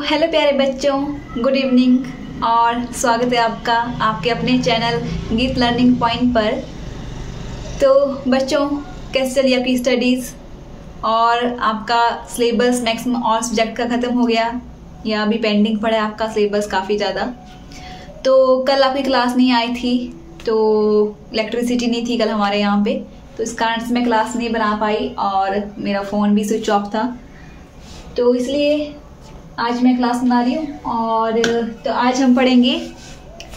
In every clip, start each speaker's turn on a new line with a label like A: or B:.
A: Hello प्यारे बच्चों, good evening और स्वागत है आपका आपके अपने चैनल गीत लर्निंग पॉइंट पर। तो बच्चों, कैसे चली आपकी स्टडीज़ और आपका सिलेबस मैक्सिमम और सब्जेक्ट का ख़त्म हो गया या अभी पेंडिंग पड़ा है आपका सिलेबस काफ़ी ज़्यादा। तो कल आपकी क्लास नहीं आई थी, तो इलेक्ट्रिसिटी नहीं थी कल हमारे यहाँ पे, तो इस कारण से मैं क्लास नहीं बना पाई और मेरा फ़ोन भी स्विच ऑफ था, तो इसलिए आज मैं क्लास बना रही हूँ। और तो आज हम पढ़ेंगे,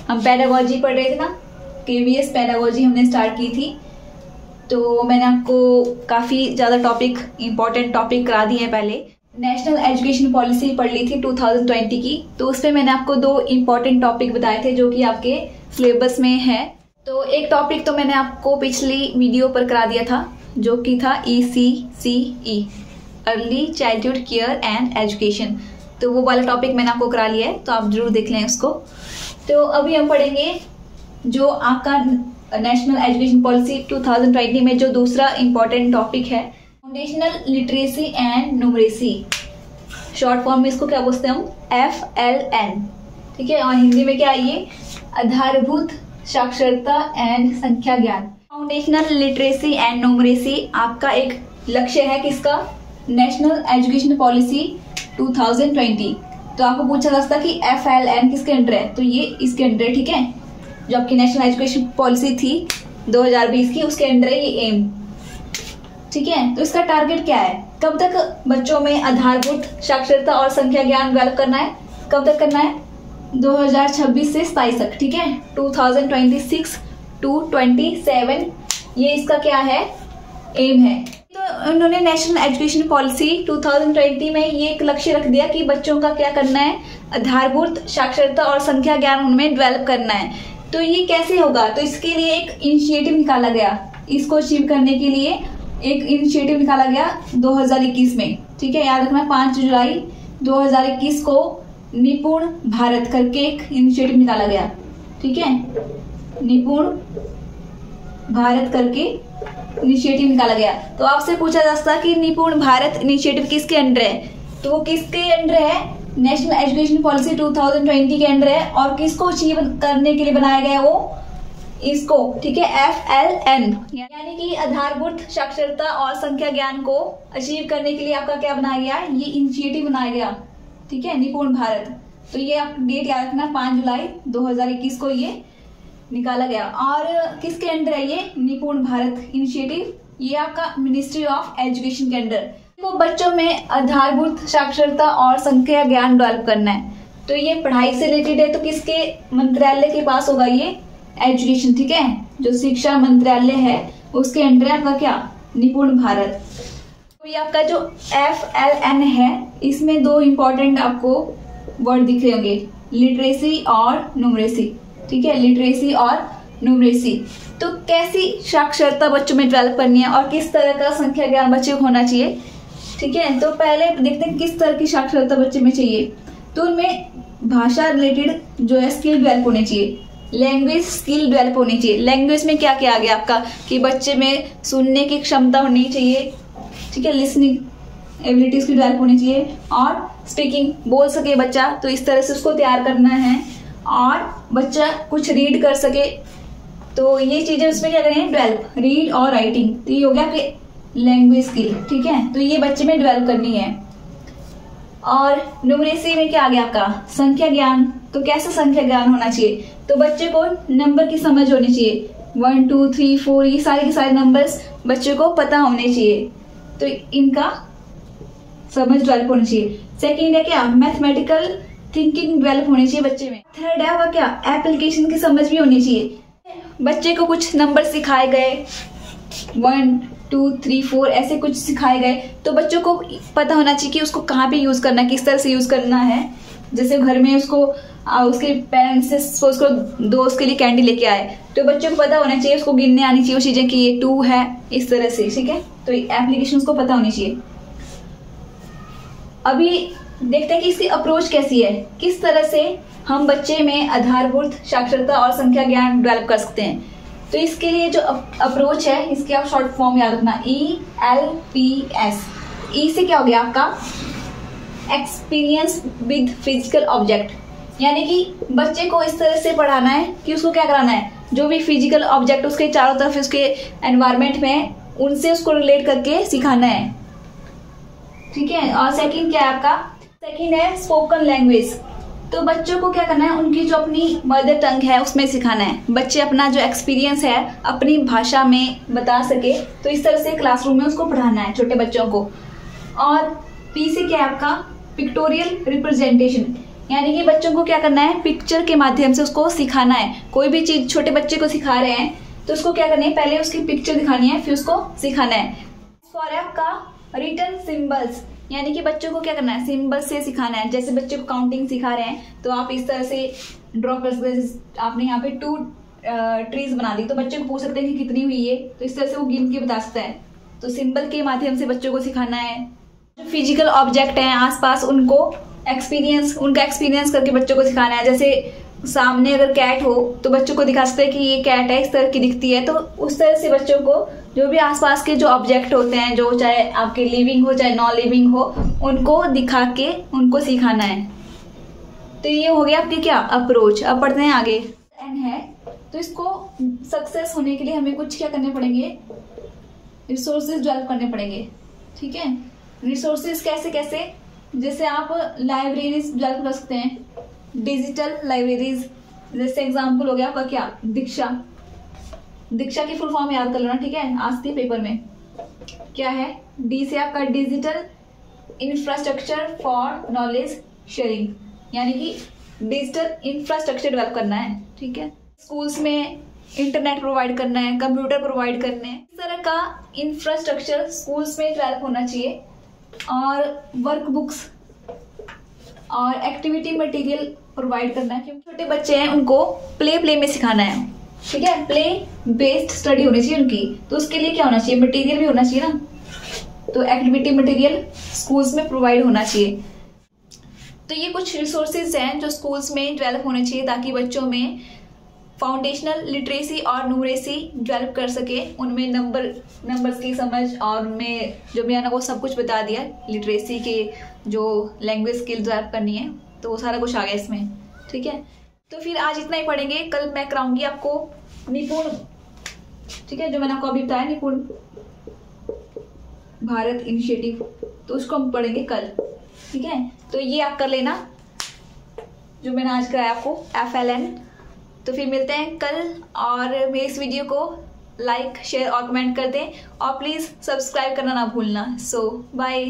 A: हम पेडागोजी पढ़ रहे थे ना, केवीएस पेडागोजी हमने स्टार्ट की थी। तो मैंने आपको काफ़ी ज़्यादा इम्पोर्टेंट टॉपिक करा दिए हैं। पहले नेशनल एजुकेशन पॉलिसी पढ़ ली थी 2020 की, तो उस पर मैंने आपको 2 इम्पोर्टेंट टॉपिक बताए थे जो कि आपके सिलेबस में है। तो एक टॉपिक तो मैंने आपको पिछली वीडियो पर करा दिया था जो कि था ECCE, early childhood care and education. तो वो वाला टॉपिक मैंने आपको करा लिया है, तो आप जरूर देख लें उसको। तो अभी हम पढ़ेंगे जो आपका नेशनल एजुकेशन पॉलिसी 2020 में जो दूसरा इम्पोर्टेंट टॉपिक है, foundational literacy and numeracy. Short form में इसको क्या बोलते हैं हम, FLN, ठीक है। और हिंदी में क्या है ये, आधारभूत साक्षरता एंड संख्या ज्ञान। फाउंडेशनल लिटरेसी एंड न्यूमरेसी आपका एक लक्ष्य है किसका, नेशनल एजुकेशन पॉलिसी 2020। तो आपको पूछा जा सकता है कि FLN किसके अंडर है, तो ये इसके अंडर है, ठीक है। जो आपकी नेशनल एजुकेशन पॉलिसी थी 2020 की, उसके अंडर है ये एम, ठीक है। तो इसका टारगेट क्या है, कब तक बच्चों में आधारभूत साक्षरता और संख्या ज्ञान डेवलप करना है, कब तक करना है, 2026 से 27 तक, ठीक है। 2026 to 27 ये इसका क्या है, एम है। तो उन्होंने नेशनल एजुकेशन पॉलिसी 2020 में ये एक लक्ष्य रख दिया कि बच्चों का क्या करना है, आधारभूत साक्षरता और संख्या ज्ञान उनमें डेवलप करना है। तो ये कैसे होगा, तो इसके लिए एक इनिशिएटिव निकाला गया, इसको अचीव करने के लिए एक इनिशिएटिव निकाला गया 2021 में, ठीक है। याद रखना 5 जुलाई 2021 को निपुण भारत करके एक इनिशिएटिव निकाला गया, ठीक है। निपुण भारत करके इनिशिएटिव निकाला गया। तो आपसे पूछा जा सकता है कि निपुण भारत इनिशिएटिव किसके अंडर है, तो वो किसके अंडर है, नेशनल एजुकेशन पॉलिसी 2020 के अंडर है। और किसको अचीव करने के लिए बनाया गया, वो इसको, ठीक है, FLN, यानी कि आधारभूत साक्षरता और संख्या ज्ञान को अचीव करने के लिए आपका क्या बनाया गया, ये इनिशिएटिव बनाया गया, ठीक है, निपुण भारत। तो ये आप डेट याद रखना, 5 जुलाई 2021 को ये निकाला गया। और किसके अंडर है ये निपुण भारत इनिशिएटिव, ये आपका मिनिस्ट्री ऑफ एजुकेशन के अंडर। तो बच्चों में आधारभूत साक्षरता और संख्या ज्ञान डेवलप करना है, तो ये पढ़ाई से रिलेटेड है। तो किसके मंत्रालय के पास होगा ये, एजुकेशन, ठीक है, जो शिक्षा मंत्रालय है उसके अंडर है आपका क्या, निपुण भारत। तो ये आपका जो FLN है, इसमें 2 इंपॉर्टेंट आपको वर्ड दिख रहे होंगे, लिटरेसी और न्यूमरेसी, ठीक है, लिटरेसी और न्यूमरेसी। तो कैसी साक्षरता बच्चों में डेवलप करनी है और किस तरह का संख्या ज्ञान बच्चे को होना चाहिए, ठीक है। तो पहले देखते हैं किस तरह की साक्षरता बच्चे में चाहिए। तो उनमें भाषा रिलेटेड जो है स्किल डेवलप होनी चाहिए, लैंग्वेज स्किल डेवलप होनी चाहिए। लैंग्वेज में क्या क्या आ गया आपका, कि बच्चे में सुनने की क्षमता होनी चाहिए, ठीक है, लिसनिंग एबिलिटीज की डेवलप होनी चाहिए, और स्पीकिंग बोल सके बच्चा, तो इस तरह से उसको तैयार करना है। और बच्चा कुछ रीड कर सके, तो ये चीजें उसमें क्या करें, डेवलप, रीड और राइटिंग। तो ये हो गया आपके लैंग्वेज स्किल, ठीक है, तो ये बच्चे में डेवलप करनी है। और न्यूमरेसी में क्या आ गया आपका, संख्या ज्ञान। तो कैसा संख्या ज्ञान होना चाहिए, तो बच्चे को नंबर की समझ होनी चाहिए, 1 2 3 4 ये सारे के सारे नंबर्स बच्चे को पता होने चाहिए, तो इनका समझ डेवलप होनी चाहिए। सेकेंड है क्या, मैथमेटिकल थिंकिंग डेवलप होनी चाहिए बच्चे में। थर्ड है वह क्या, एप्लीकेशन की समझ भी होनी चाहिए। बच्चे को कुछ नंबर सिखाए गए, 1 2 3 4 ऐसे कुछ सिखाए गए, तो बच्चों को पता होना चाहिए कि उसको कहाँ पे यूज करना है, किस तरह से यूज करना है। जैसे घर में उसको उसके पेरेंट्स से उसको दोस्त के लिए कैंडी लेके आए, तो बच्चों को पता होना चाहिए, उसको गिनने आनी चाहिए वो चीजें कि ये 2 है, इस तरह से, ठीक है। तो एप्लीकेशन उसको पता होनी चाहिए। अभी देखते हैं कि इसकी अप्रोच कैसी है, किस तरह से हम बच्चे में आधारभूत साक्षरता और संख्या ज्ञान डेवलप कर सकते हैं। तो इसके लिए जो अप्रोच है, इसके आप शॉर्ट फॉर्म याद रखना, ELPS। ई से क्या हो गया आपका, एक्सपीरियंस विद फिजिकल ऑब्जेक्ट, यानी कि बच्चे को इस तरह से पढ़ाना है कि उसको क्या कराना है, जो भी फिजिकल ऑब्जेक्ट उसके चारों तरफ उसके एनवायरनमेंट में, उनसे उसको रिलेट करके सिखाना है। ठीक है। और सेकंड क्या है आपका, सेकंड है स्पोकन लैंग्वेज। तो बच्चों को क्या करना है, उनकी जो अपनी मदर टंग है उसमें सिखाना है। बच्चे अपना जो एक्सपीरियंस है अपनी भाषा में बता सके, तो इस तरह से क्लासरूम में उसको पढ़ाना है छोटे बच्चों को। और पी से क्या है आपका, पिक्टोरियल रिप्रेजेंटेशन, यानी कि बच्चों को क्या करना है, पिक्चर के माध्यम से उसको सिखाना है। कोई भी चीज छोटे बच्चे को सिखा रहे हैं तो उसको क्या करना है, पहले उसकी पिक्चर दिखानी है, फिर उसको सिखाना है। फॉर आपका रिटन सिंबल्स, यानी कि बच्चों को क्या करना है, सिंबल से सिखाना है। जैसे बच्चे को काउंटिंग सिखा रहे हैं तो आप इस तरह से ड्रॉ कर सकते हैं। आपने यहाँ पे 2 ट्रीज बना दी, तो बच्चे को पूछ सकते हैं कि कितनी हुई है, तो इस तरह से वो गिन के बता सकता है। तो सिंबल के माध्यम से बच्चों को सिखाना है। जो फिजिकल ऑब्जेक्ट हैं आसपास, उनको उनका एक्सपीरियंस करके बच्चों को सिखाना है। जैसे सामने अगर कैट हो तो बच्चों को दिखा सकते हैं कि ये कैट है, इस तरह की दिखती है। तो उस तरह से बच्चों को जो भी आसपास के जो ऑब्जेक्ट होते हैं, जो चाहे आपके लिविंग हो चाहे नॉन लिविंग हो, उनको दिखा के उनको सिखाना है। तो ये हो गया आपके क्या अप्रोच। अब पढ़ते हैं आगे। एन है, तो इसको सक्सेस होने के लिए हमें कुछ क्या करने पड़ेंगे, रिसोर्सेज डेवलप करने पड़ेंगे। ठीक है। रिसोर्सेज कैसे कैसे, जैसे आप लाइब्रेरीज डेवलप कर सकते हैं, डिजिटल लाइब्रेरीज। जैसे एग्जांपल हो गया आपका क्या, दीक्षा। दीक्षा की फुल फॉर्म याद कर लेना। ठीक है, आज के पेपर में क्या है, डी से आपका digital infrastructure for knowledge sharing, यानी कि डिजिटल इंफ्रास्ट्रक्चर डेवलप करना है। ठीक है। स्कूल्स में इंटरनेट प्रोवाइड करना है, कंप्यूटर प्रोवाइड करने हैं, इस तरह का इंफ्रास्ट्रक्चर स्कूल्स में डेवलप होना चाहिए। और वर्क बुक्स और एक्टिविटी मटेरियल प्रोवाइड करना है। क्योंकि छोटे बच्चे हैं उनको प्ले में सिखाना है। ठीक है, प्ले बेस्ड स्टडी होनी चाहिए उनकी। तो उसके लिए क्या होना चाहिए, मटेरियल भी होना चाहिए ना। तो एक्टिविटी मटेरियल स्कूल्स में प्रोवाइड होना चाहिए। तो ये कुछ रिसोर्सेज हैं जो स्कूल्स में डेवलप होने चाहिए, ताकि बच्चों में फाउंडेशनल लिटरेसी और न्यूमरेसी डेवलप कर सके। उनमें नंबर्स की समझ, और उनमें जो मैंने वो सब कुछ बता दिया, लिटरेसी के जो लैंग्वेज स्किल डेवलप करनी है, तो वो सारा कुछ आ गया इसमें। ठीक है। तो फिर आज इतना ही पढ़ेंगे। कल मैं कराऊंगी आपको निपुण। ठीक है, जो मैंने आपको अभी बताया, निपुण भारत इनिशिएटिव, तो उसको हम पढ़ेंगे कल। ठीक है। तो ये आप कर लेना जो मैंने आज कराया आपको, FLN। तो फिर मिलते हैं कल, और मेरे इस वीडियो को लाइक शेयर और कमेंट कर दें, और प्लीज़ सब्सक्राइब करना ना भूलना। सो बाय।